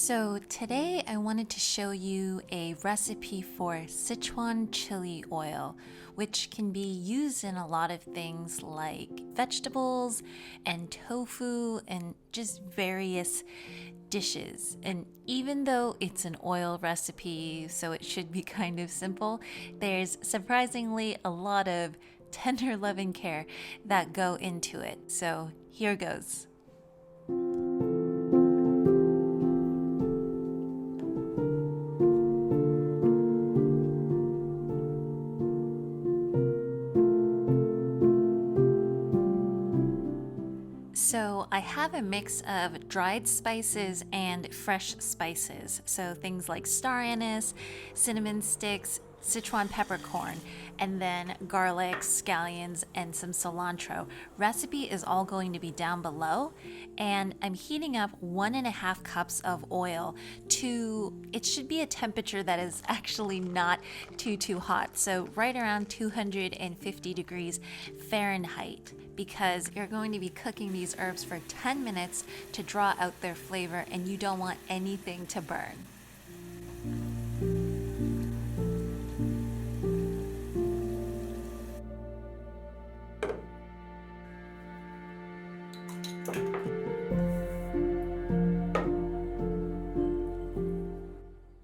So today I wanted to show you a recipe for Sichuan chili oil, which can be used in a lot of things like vegetables and tofu and just various dishes. And even though it's an oil recipe, so it should be kind of simple, there's surprisingly a lot of tender love and care that go into it. So here goes. So I have a mix of dried spices and fresh spices. So things like star anise, cinnamon sticks, Sichuan peppercorn, and then garlic, scallions, and some cilantro. Recipe is all going to be down below. And I'm heating up 1.5 cups of oil to, it should be a temperature that is actually not too hot. So right around 250 degrees Fahrenheit, because you're going to be cooking these herbs for 10 minutes to draw out their flavor and you don't want anything to burn.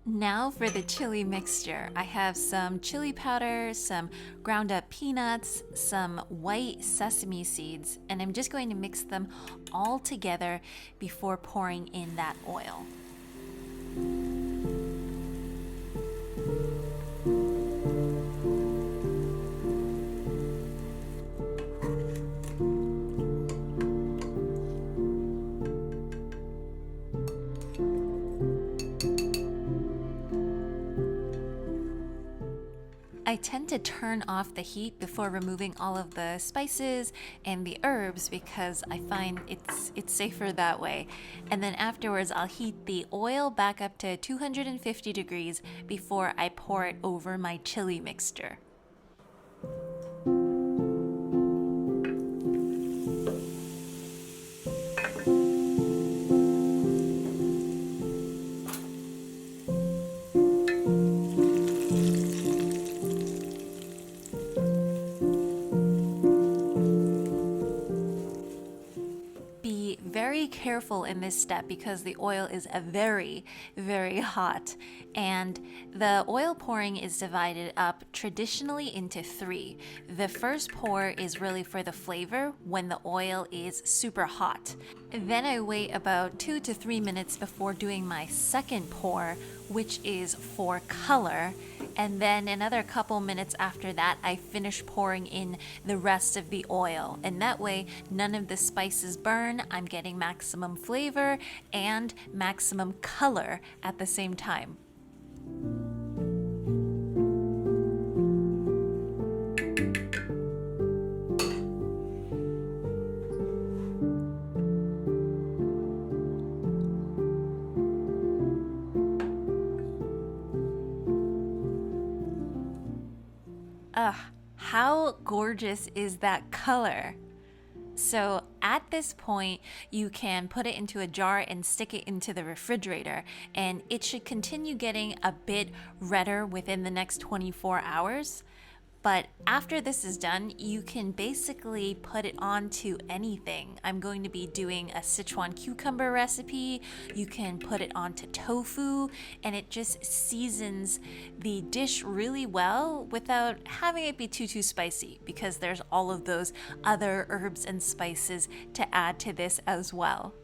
Now for the chili mixture. I have some chili powder, some ground up peanuts, some white sesame seeds, and I'm just going to mix them all together before pouring in that oil. I tend to turn off the heat before removing all of the spices and the herbs because I find it's safer that way. And then afterwards I'll heat the oil back up to 250 degrees before I pour it over my chili mixture. Very careful in this step because the oil is very hot, and the oil pouring is divided up traditionally into 3. The first pour is really for the flavor when the oil is super hot. Then I wait about 2 to 3 minutes before doing my second pour, which is for color, and then another couple minutes after that I finish pouring in the rest of the oil, and that way none of the spices burn. I'm getting maximum flavor and maximum color at the same time. How gorgeous is that color? So at this point, you can put it into a jar and stick it into the refrigerator, and it should continue getting a bit redder within the next 24 hours. But after this is done, you can basically put it onto anything. I'm going to be doing a Sichuan cucumber recipe. You can put it onto tofu, and it just seasons the dish really well without having it be too spicy, because there's all of those other herbs and spices to add to this as well.